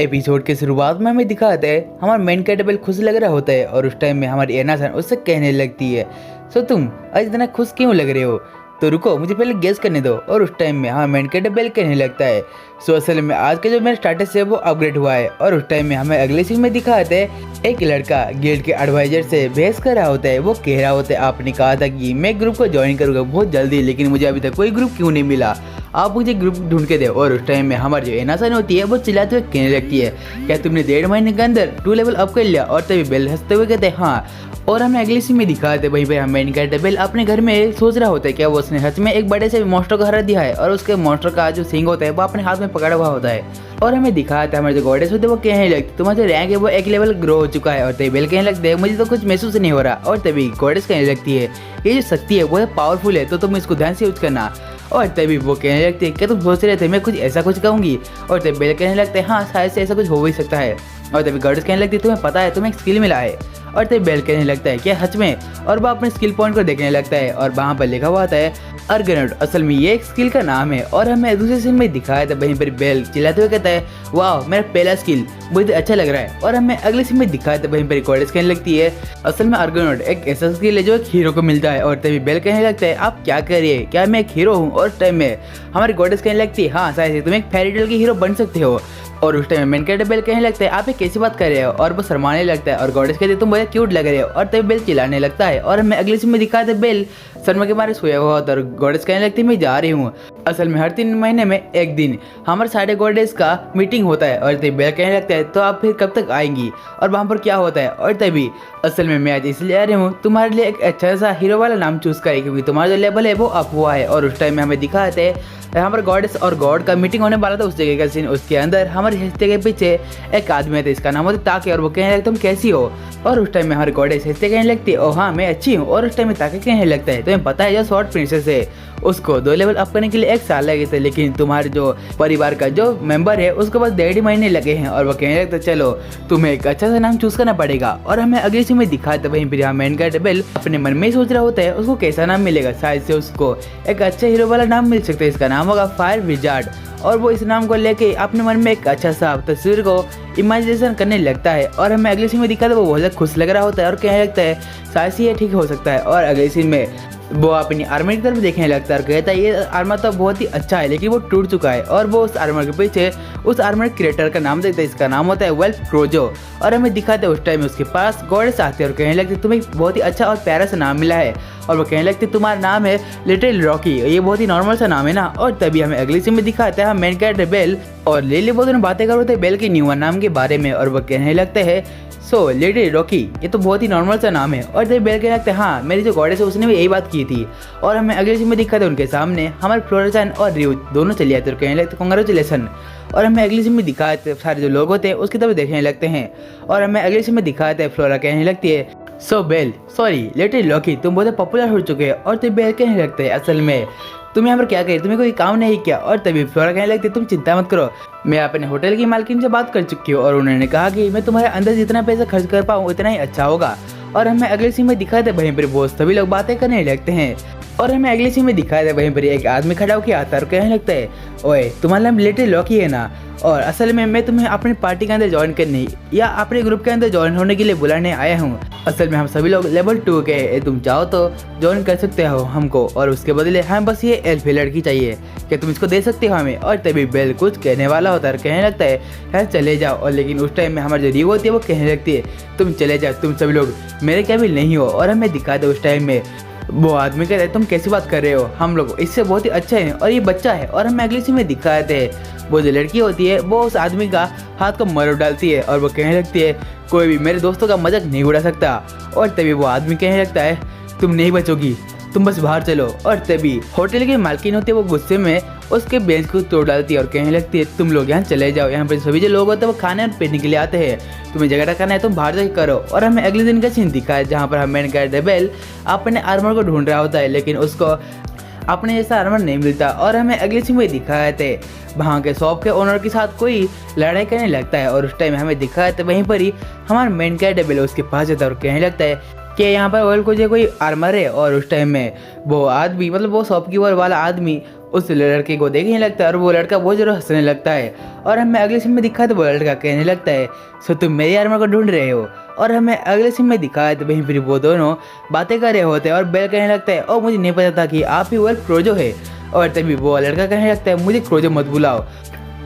Episode के शुरुआत में हमें दिखाते हैं हमारा मेन कैरेक्टर खुश लग रहा होता है और उस टाइम में हमारी एना उससे कहने लगती है, सो तुम आज इतना खुश क्यों लग रहे हो, तो रुको मुझे पहले गेस करने दो। और उस टाइम में हमारा मेन कैरेक्टर कहने लगता है, सो असल में आज का जो मेरा स्टेटस है वो अपग्रेड हुआ है। और उस टाइम में हमें अगले सीन में दिखाते हैं एक लड़का गिल्ड के एडवाइजर से बहस कर रहा होता है। वो कह रहा होता है, आपने कहा था कि मैं ग्रुप को ज्वाइन करूँगा बहुत जल्दी, लेकिन मुझे अभी तक कोई ग्रुप क्यों नहीं मिला, आप मुझे ग्रुप ढूंढ के दे। और उस टाइम में हमारी जो एनासन होती है वो चिल्लाते हुए कहने लगती है, क्या तुमने 1.5 महीने के अंदर 2 लेवल अप कर लिया। और तभी बेल हंसते हुए कहते हैं हाँ। और हमें अगले सीन में दिखाते वहीं पे हम मेन कैरेक्टर बेल अपने घर में सोच रहा होता है क्या वो उसने सच में एक बड़े से मॉन्स्टर को हरा दिया है और उसके मॉन्स्टर का जो सिंग होता है वो अपने हाथ में पकड़ा हुआ होता है। और हमें दिखाते हमारे जो गॉडेस होते हैं वो कहने लगते तुम्हारा जो रैंक है वो 1 लेवल ग्रो हो चुका है। और तभी बेल कहने लगते हैं मुझे तो कुछ महसूस नहीं हो रहा। और तभी गॉडेस कहने लगती है ये जो शक्ति है वो है पावरफुल है, तो तुम इसको ध्यान से यूज करना। और तभी वो कहने लगते हैं क्या तुम सोच रहे थे मैं कुछ ऐसा कुछ कहूँगी। और तभी बेल कहने लगते हैं हाँ शायद से ऐसा कुछ हो भी सकता है। और तभी गॉडेस कहने लगती है तुम्हें पता है तुम्हें एक स्किल मिला है। और तभी बेल कहने लगता है क्या सच में। और वो अपने स्किल पॉइंट को देखने लगता है और वहाँ पर लिखा हुआ आता है अर्गनोट, असल में ये एक स्किल का नाम है। और हमें दूसरे सीन में दिखाया था वहीं पर बेल चिल्लाते हुए कहता है वाह मेरा पहला स्किल मुझे अच्छा लग रहा है। और हमें अगले सीन में दिखाया था वहीं पर गॉडेस कहने लगती है असल में अर्गनोट एक ऐसा स्किल है जो एक हीरो को मिलता है। और तभी बेल कहने लगता है आप क्या कर रही है, क्या मैं एक हीरो हूँ। और टाइम में हमारी गॉडेस कहने लगती है हाँ शायद तुम एक फेरी टेल की हीरो बन सकते हो। और उस टाइम मेन कैरेक्टर बेल कहने लगता है आप ये कैसी बात कर रहे हो। और वो शर्माने लगता है और गॉडेस कहती है तुम बहुत क्यूट लग रहे हो। और तभी बेल चिल्लाने लगता है और हमें अगले सीन में दिखाया था बेल शर्मा के मारे सोया हुआ होता है और गॉडेस कहने लगती है मैं जा रही हूँ। असल में हर 3 महीने में एक दिन हमारे सारे गॉडेस का मीटिंग होता है। और तभी बेल कहने लगता है तो आप फिर कब तक आएंगी और वहाँ पर क्या होता है। और तभी असल में मैं आज इसलिए आ रही हूँ तुम्हारे लिए एक अच्छा सा हीरो वाला नाम चूज करे क्योंकि तुम्हारा जो लेवल है वो अप हुआ है। और उस टाइम में हमें दिखाते हैं हमारे गॉडेस और गॉड का मीटिंग होने वाला था उस जगह का सीन। उसके अंदर हमारे हिस्से के पीछे एक आदमी था इसका नाम होता ताके और वो कहने लगता तुम कैसी हो। और उस टाइम में हमारे गॉडेस हिस्से कहने लगती है ओ हाँ मैं अच्छी हूँ। और उस टाइम में ताके कहने लगता है तुम्हें पता है जो शॉर्ट प्रिंसेस है उसको 2 लेवल अप करने के लिए 1 साल लगे थे, लेकिन तुम्हारे जो परिवार का जो मेंबर है उसको बस 1.5 महीने लगे हैं। और वो कहने लगता चलो तुम्हें एक अच्छा सा नाम चूज करना पड़ेगा। और हमें अगले सीन में दिखाते वहीं पर यहाँ मेन कैरेक्टर बेल अपने मन में ही सोच रहा होता है उसको कैसा नाम मिलेगा, शायद से उसको एक अच्छा हीरो वाला नाम मिल सकता है, इसका नाम होगा फायर विजार्ड। और वो इस नाम को लेके अपने मन में एक अच्छा सा तस्वीर को इमेजिनेशन करने लगता है। और हमें अगले सीन में दिखाता है वो बहुत ज़्यादा खुश लग रहा होता है और कहने लगता है शायद से ये ठीक हो सकता है। और अगले सीन में वो अपनी आर्मर की तरफ देखने लगता है और कहता है ये आर्मर तो बहुत ही अच्छा है लेकिन वो टूट चुका है। और वो उस आर्मर के पीछे उस आर्मर क्रिएटर का नाम देता है, इसका नाम होता है वेल्फ क्रोजो। और हमें दिखाते हैं उस टाइम में उसके पास गॉडेस आते हैं और कहने लगते तुम्हें बहुत ही अच्छा और प्यारा सा नाम मिला है। और वो कहने लगते तुम्हारा नाम है लिटिल रॉकी, ये बहुत ही नॉर्मल सा नाम है ना। और तभी हमें अगली सीन में दिखाते हैं मेन कैरेक्टर बेल और लिली वो दोनों बातें कर रहे थे बेल के न्यू नाम के बारे में। और वो कहने लगते हैं सो लिटिल रॉकी ये तो बहुत ही नॉर्मल सा नाम है। और तभी बेल कहने लगते हैं हाँ मेरी जो गॉडेस है उसने भी यही बात की थी। और हमें अगले सीन में दिखाते उनके सामने हमारे फ्लोरेसन और रिव दोनों चले आते और कहने लगते कॉन्ग्रेचुलेसन। और हमें अगले सीन में दिखाते सारे जो लोग होते हैं उसकी तरफ देखने लगते हैं। और हमें अगले सीन में दिखाते फ्लोरा कहने लगती है सो बेल सॉरी लिटिल रॉकी तुम बहुत पॉपुलर हो चुके हैं। और तभी बेल कहने लगते हैं असल में तुम यहाँ पर क्या करी, तुम्हें कोई काम नहीं किया। और तभी फ्लोरा कहने लगती तुम चिंता मत करो, मैं अपने होटल की मालकिन से बात कर चुकी हूँ और उन्होंने कहा कि मैं तुम्हारे अंदर जितना पैसा खर्च कर पाऊँ उतना ही अच्छा होगा। और हमें अगले सीन में दिखाते वहीं पर वो सभी लोग बातें करने लगते हैं। और हमें अगले सीन में दिखाया था वहीं पर एक आदमी खड़ा होकर आता है और कहने लगता है ओए तुम्हारा नाम लिटिल रॉकी है ना, और असल में मैं तुम्हें अपनी पार्टी के अंदर ज्वाइन करने या अपने ग्रुप के अंदर ज्वाइन होने के लिए बुलाने आया हूँ। असल में हम सभी लोग लेवल 2 के हैं, तुम चाहो तो ज्वाइन कर सकते हो हमको और उसके बदले हमें बस ये एल्फ लड़की चाहिए, क्या तुम इसको दे सकते हो हमें। और तभी बेल कुछ कहने वाला होता है कहने लगता है चले जाओ। और लेकिन उस टाइम में हमारी जो रीव होती है वो कहने लगती है तुम चले जाओ, तुम सभी लोग मेरे काबिल नहीं हो। और हमें दिखा दो उस टाइम में वो आदमी कहता है तुम कैसी बात कर रहे हो, हम लोग इससे बहुत ही अच्छे हैं और ये बच्चा है। और हमें अगले सीन में दिखाते हैं वो जो लड़की होती है वो उस आदमी का हाथ को मरोड़ डालती है और वो कहने लगती है कोई भी मेरे दोस्तों का मजाक नहीं उड़ा सकता। और तभी वो आदमी कहने लगता है तुम नहीं बचोगी, तुम बस बाहर चलो। और तभी होटल की मालकिन होती है वो गुस्से में उसके बेंच को तोड़ डालती है और कहने लगती है तुम लोग यहाँ चले जाओ, यहाँ पर सभी जो लोग होते हैं वो खाने और पीने के लिए आते हैं, तुम्हें जगह करना है तुम बाहर जाकर करो। और हमें अगले दिन का सीन दिखा है जहाँ पर हम मेन कैरेक्टर बेल अपने आर्मर को ढूंढ रहा होता है लेकिन उसको अपने जैसा आर्मर नहीं मिलता। और हमें अगले सीन में दिखाए थे वहाँ के शॉप के ओनर के साथ कोई लड़ाई करने लगता है। और उस टाइम हमें दिखाया था वहीं पर ही हमारा मेन कैरेक्टर बेल उसके पास जाता है और कहने लगता है कि यहाँ पर ऑयल को जो कोई आर्मर है। और उस टाइम में वो आदमी मतलब वो शॉपकीपर वाला आदमी उस लड़के को देखने लगता है और वो लड़का बहुत ज़्यादा हंसने लगता है। और हमें अगले सीन में दिखा तो वो लड़का कहने लगता है सो तुम मेरी आर्मर को ढूंढ रहे हो। और हमें अगले सीन में दिखाया तो वहीं पर वो दोनों बातें कर रहे होते हैं और बेल कहने लगता है और मुझे नहीं पता था कि आप ही वेल्फ क्रोजो है। और तभी वो लड़का कहने लगता है मुझे क्रोजो मत बुलाओ।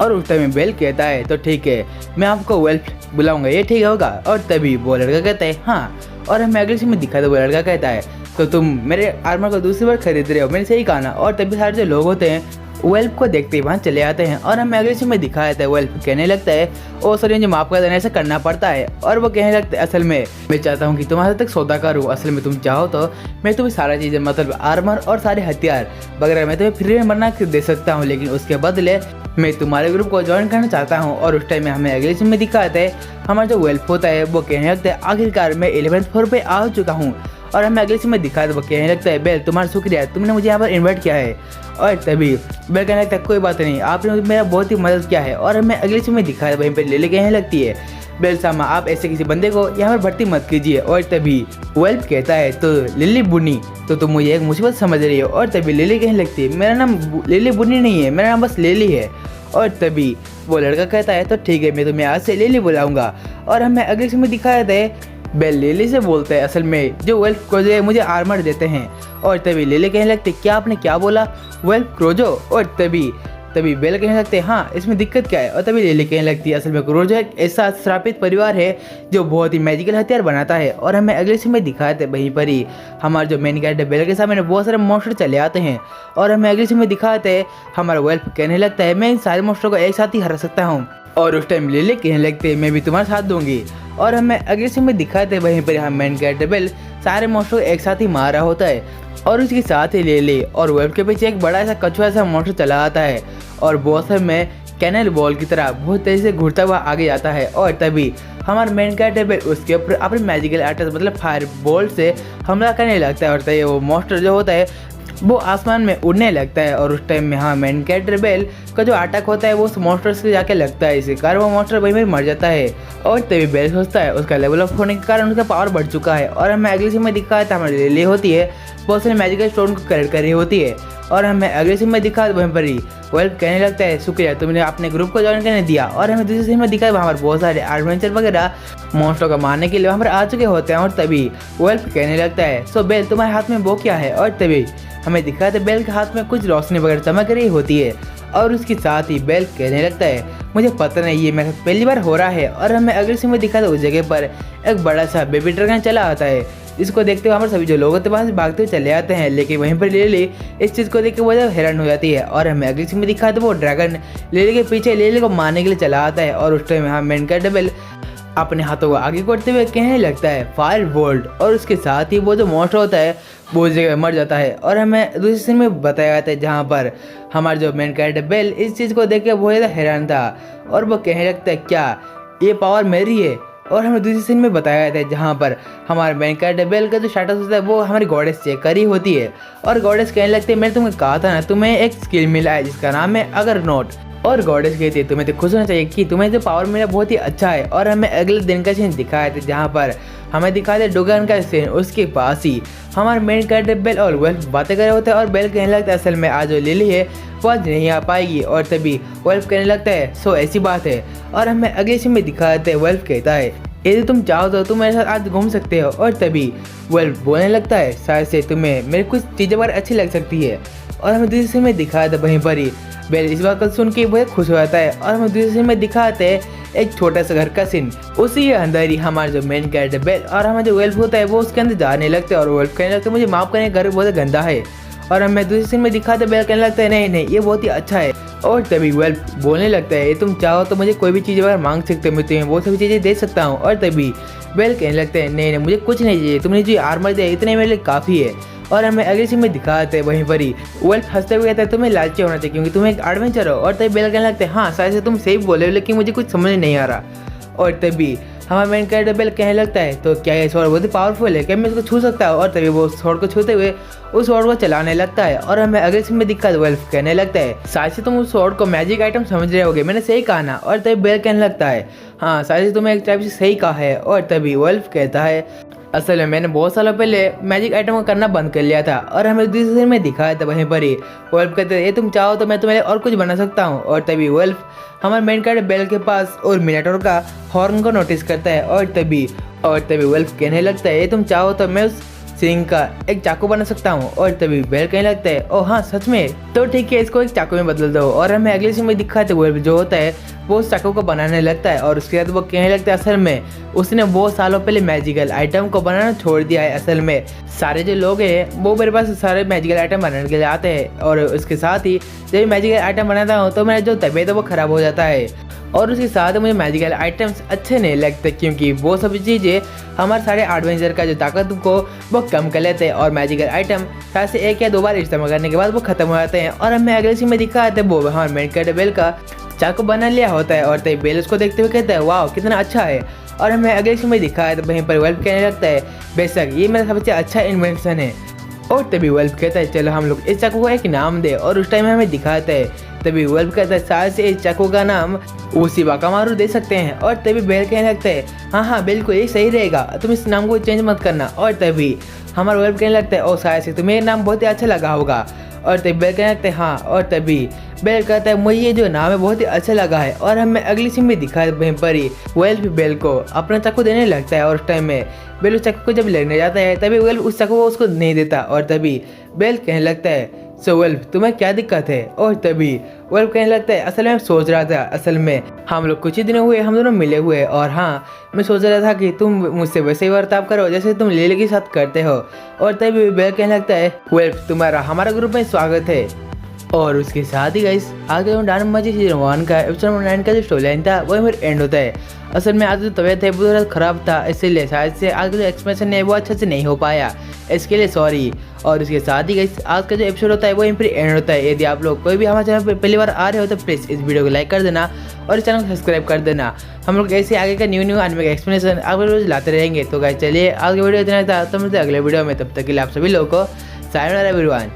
और उस टाइम में बेल कहता है तो ठीक है मैं आपको वेल्फ बुलाऊंगा, ये ठीक होगा। और तभी वो लड़का कहता है हाँ। और हमें अगले सीन में दिखा तो वो लड़का कहता है तो तुम मेरे आर्मर को दूसरी बार खरीद रहे हो, मैंने सही कहा ना। और तभी सारे जो लोग होते हैं वेल्फ को देखते ही वहाँ चले आते हैं। और हमें अगले सीन में दिखाया था वेल्फ कहने लगता है ओ सर मुझे माफ़ कर देना, ऐसा करना पड़ता है। और वो कहने लगता है असल में मैं चाहता हूँ कि तुम्हारे तक सौदा करूँ, असल में तुम चाहो तो मैं तुम्हें सारा चीज़ें मतलब आर्मर और सारे हथियार वगैरह मैं तुम्हें फ्री में बना कर दे सकता हूँ, लेकिन उसके बदले मैं तुम्हारे ग्रुप को ज्वाइन करना चाहता हूँ। और उस टाइम में हमें अगले सीन में दिखाते हैं हमारा जो वेल्फ होता है वो कहने लगता है आखिरकार मैं 11th फ्लोर पे आ चुका हूँ। और हमें अगले सीन में दिखाया तो वो कहने लगता है बेल तुम्हारा शुक्रिया, तुमने मुझे यहाँ पर इन्वाइट किया है। और तभी बेल कहने लगता है कोई बात नहीं, आपने मेरा बहुत ही मदद किया है। और हमें अगले सीन में दिखाया वहीं पर लिली कहने लगती है बेल सामा आप ऐसे किसी बंदे को यहाँ पर भर्ती मत कीजिए। और तभी वेल्फ कहता है तो लिली बुनी तो तुम मुझे एक मुसीबत समझ रही हो। और तभी लिली कहने लगती है मेरा नाम लिली बुनी नहीं है, मेरा नाम बस लिली है। और तभी वो लड़का कहता है तो ठीक है मैं तुम्हें आज से लिली बुलाऊंगा। और हमें अगले सीन में दिखाया था बेल लिली से बोलते हैं असल में जो वेल्फ क्रोजो मुझे आर्मर देते हैं। और तभी लिली कहने लगती क्या आपने क्या बोला वेल्फ क्रोजो। और तभी बेल कहने लगते हैं हाँ इसमें दिक्कत क्या है। और तभी लिली कहने लगती है असल में क्रोजो एक ऐसा श्रापित परिवार है जो बहुत ही मैजिकल हथियार बनाता है। और हमें अगले सीन में दिखाए थे वहीं पर ही हमारे जो मेन कैरेक्टर बेल के सामने बहुत सारे मॉन्स्टर चले आते हैं। और हमें अगले सीन में दिखाते हैं हमारा वेल्फ कहने लगता है मैं इन सारे मॉन्स्टर को एक साथ ही हरा सकता हूँ। और उस टाइम लिली कहने लगते हैं मैं भी तुम्हारा साथ दूंगी। और हमें अगले सीन में दिखाते हैं वहीं पर हम मेन कैरेक्टर बेल सारे मॉन्स्टर को एक साथ ही मार रहा होता है। और उसके साथ ही लिली और वेल्फ के पीछे एक बड़ा सा कछुआ सा मॉन्स्टर चला आता है और बॉसर में कैनल बॉल की तरह बहुत तेजी से घुरता हुआ आगे जाता है। और तभी हमारा मेन कैरेक्टर बेल उसके ऊपर अपने मैजिकल आर्टस मतलब फायर बॉल से हमला करने लगता है। और तभी वो मॉन्स्टर जो होता है वो आसमान में उड़ने लगता है। और उस टाइम में हाँ मेन कैरेक्टर बेल का जो अटैक होता है वो उस मॉन्स्टर से जाके लगता है, इसी कारण वो मॉन्स्टर वहीं मर जाता है। और तभी बेल सोचता है उसका लेवल अप होने के कारण उसका पावर बढ़ चुका है। और हमें अगले सीन में दिखाया था हमारी लिली होती है बहुत सारे मैजिकल स्टोन को कलेक्ट कर रही होती है। और हमें अगले सीन में दिखा वहीं पर ही वेल्फ कहने लगता है शुक्रिया तुमने अपने ग्रुप को ज्वाइन करने दिया। और हमें दूसरे सीन में दिखा वहाँ पर बहुत सारे एडवेंचर वगैरह मॉन्स्टर को मारने के लिए वहाँ पर आ चुके होते हैं। और तभी वेल्फ कहने लगता है सो बेल तुम्हारे हाथ में वो क्या है। और तभी हमें दिखा था बेल के हाथ में कुछ रोशनी वगैरह चमक रही होती है। और उसके साथ ही बेल कहने लगता है मुझे पता नहीं ये मेरे साथ पहली बार हो रहा है। और हमें अगले सीन में दिखा था उस जगह पर एक बड़ा सा बेबी ड्रैगन चला आता है। इसको देखते हुए हमारे सभी जो लोग होते हैं वहाँ से भागते हुए चले आते हैं, लेकिन वहीं पर लिली इस चीज़ को देख के बहुत हैरान हो जाती है। और हमें अगले सीन में दिखा था वो ड्रैगन लिली के पीछे लिली को मारने के लिए चला आता है। और उस टाइम हम मेन कैरेक्टर बेल अपने हाथों को आगे करते हुए कहने लगता है फायर बोल्ट। और उसके साथ ही वो जो मॉन्स्टर होता है वो उस जगह मर जाता है। और हमें दूसरे सीन में बताया जाता है जहाँ पर हमारा जो मेन कैरेक्टर बेल इस चीज़ को देख के बहुत ज़्यादा हैरान था और वो कहने लगता है क्या ये पावर मेरी है। और हमें दूसरी सीन में बताया जाता है जहाँ पर हमारे मेन कैरेक्टर बेल का जो स्टेटस होता है वो हमारी गॉडेस चेक करी होती है। और गॉडेस कहने लगती है मैंने तुम्हें कहा था ना तुम्हें एक स्किल मिला है जिसका नाम है अगर नोट। और गॉडेस कहती है तुम्हें तो खुश होना चाहिए कि तुम्हें जो पावर मिला बहुत ही अच्छा है। और हमें अगले दिन का सीन दिखाया था जहाँ पर हमें दिखाया था डोगन का सीन, उसके पास ही हमारे मेन कैरेक्टर बेल और वेल्फ बातें कर रहे होते हैं। और बेल कहने लगता है असल में आज जो लिली है वो आज नहीं आ पाएगी। और तभी वेल्फ कहने लगता है सो ऐसी बात है। और हमें अगले सीन में दिखाते हैं वेल्फ कहता है यदि तुम चाहो तो तुम मेरे साथ आज घूम सकते हो। और तभी वेल्फ बोलने लगता है शायद से तुम्हें मेरी कुछ चीज़ें बार अच्छी लग सकती है। और हमें दूसरे सीन में दिखाया था वहीं पर ही बेल इस बात को सुन के बहुत खुश हो जाता है। और हमें दूसरे सीन में दिखाते हैं एक छोटा सा घर का सीन, उसी के अंदर ही हमारा जो मेन कैरेक्टर बेल और हमारा जो वेल्फ होता है वो उसके अंदर जाने लगते हैं। और वेल्फ कहने लगता है मुझे माफ़ करें घर बहुत गंदा है। और हमें दूसरे सीन में दिखाते बेल कहने लगता है नहीं ये बहुत ही अच्छा है। और तभी वेल्फ बोलने लगता है तुम चाहो तो मुझे कोई भी चीज़ अगर मांग सकते हो मैं तुम्हें वो सभी चीज़ें दे सकता हूँ। और तभी बेल कहने लगता है नहीं मुझे कुछ नहीं चाहिए, तुमने जो आर्मर दिया इतने मेरे लिए काफ़ी है। और हमें अगले सीन में दिखाते हैं वहीं पर ही वेल्फ हंसते हुए कहता है तुम्हें लालची होना चाहिए क्योंकि तुम एक एडवेंचर हो। और तभी बेल कहने लगता है हाँ शायद से तुम सही बोले हो लेकिन मुझे कुछ समझ नहीं आ रहा। और तभी हमारा मेन कैरेक्टर बेल कहने लगता है तो क्या ये स्वॉर्ड बहुत ही पावरफुल है, क्या मैं इसको छू सकता हूँ। और तभी वो स्वॉर्ड को छूते हुए उस स्वॉर्ड को चलाने लगता है। और हमें अगले सीन में दिक्कत वेल्फ कहने लगता है शायद से तुम उस स्वॉर्ड को मैजिक आइटम समझ रहे होगे, मैंने सही कहा ना। और तभी बेल कहने लगता है हाँ शायद से तुम्हें एक टाइप से सही कहा है। और तभी वेल्फ कहता है असल में मैंने बहुत सालों पहले मैजिक आइटम को करना बंद कर लिया था और हमें दूसरे सीन में दिखाया था वहीं पर ही। वल्फ कहते ये तुम चाहो तो मैं तुम्हें और कुछ बना सकता हूँ। और तभी वल्फ हमारे मेन कैरेक्टर बेल के पास और मिनाटोर का हॉर्न को नोटिस करता है। और तभी वल्फ कहने लगता है ये तुम चाहो तो मैं उस सिंह का एक चाकू बना सकता हूँ। और तभी बेल कहने लगता है ओह हाँ सच में, तो ठीक है इसको एक चाकू में बदल दो। और हमें अगले सीन में दिखाते वल्फ जो होता है वो उस चाकू को बनाने लगता है। और उसके बाद वो कहने लगता है असल में उसने बहुत सालों पहले मैजिकल आइटम को बनाना छोड़ दिया है। असल में सारे जो लोग हैं वो मेरे पास सारे मैजिकल आइटम बनाने के लिए आते हैं और उसके साथ ही जब मैजिकल आइटम बनाता हूँ तो मेरा जो तबीयत है वो ख़राब हो जाता है। और उसके साथ मुझे मैजिकल आइटम्स अच्छे नहीं लगते क्योंकि वो सब चीज़ें हमारे सारे एडवेंचर का जो ताकत को वो कम कर लेते हैं। और मैजिकल आइटम शायद से 1 या 2 बार इस्तेमाल करने के बाद वो ख़त्म हो जाते हैं। और हमें अगले सीन में दिखा है वो हमारे मेन कैरेक्टर बेल का चाकू बना लिया होता है। और तभी बेल उसको देखते हुए कहता है वाह कितना अच्छा है। और हमें अगले सीन में दिखा है तो वहीं पर वल्फ कहने लगता है बेशक ये मेरा सबसे अच्छा इन्वेंशन है। और तभी वल्फ कहता है चलो हम लोग इस चाकू को एक नाम दे। और उस टाइम हमें दिखाता है तभी वल्फ कहता है शायद से इस चाकू का नाम उशिवाकामारू दे सकते हैं। और तभी बेल कहने लगता है हाँ बिल्कुल ये सही रहेगा, तुम इस नाम को चेंज मत करना। और तभी हमारा वल्फ कहने लगता है ओ शायद से तुम्हें ये नाम बहुत ही अच्छा लगा होगा। और तभी बेल कहने लगता है हाँ। और तभी बेल कहता है मुझे ये जो नाम है बहुत ही अच्छा लगा है। और हमें अगली सीन में दिखा वहीं पर ही वल्फ बेल को अपना चाकू देने लगता है। और उस टाइम में बेल उस चाकू को जब लेने जाता है तभी वल्फ उस चाकू को उसको नहीं देता। और तभी बेल कहने लगता है सो वल्फ तुम्हें क्या दिक्कत है। और तभी वल्फ कहने लगता है असल में मैं सोच रहा था असल में हम लोग कुछ ही दिनों हुए हम दोनों मिले हुए और हाँ मैं सोच रहा था कि तुम मुझसे वैसे ही बर्ताव करो जैसे तुम लिली के साथ करते हो। और तभी बेल कहने लगता है वल्फ तुम्हारा हमारा ग्रुप में स्वागत है। और उसके साथ ही गाइस आगे जो डायमंड मैजिक सीजन 1 का एपिसोड 9 का जो स्टोरी लाइन था वो फिर एंड होता है। असल में आज जो तबीयत है वो थोड़ा ख़राब था इसीलिए शायद से आज का जो एक्सप्रेशन है वो अच्छे से नहीं हो पाया, इसके लिए सॉरी। और इसके साथ ही गाइस आज का जो एपिसोड होता है वो फिर एंड होता है। यदि आप लोग कोई भी हमारे चैनल पर पहली बार आ रहे हो तो प्लीज़ इस वीडियो को लाइक कर देना और इस चैनल को सब्सक्राइब कर देना। हम लोग ऐसे आगे का न्यू एनिमे का एक्सप्लेनेशन आप रोज लाते रहेंगे। तो गाइस चलिए आगे वीडियो इतना था तो मिलते हैं अगले वीडियो में, तब तक के लिए आप सभी लोगों को सायोनारा एवरीवन।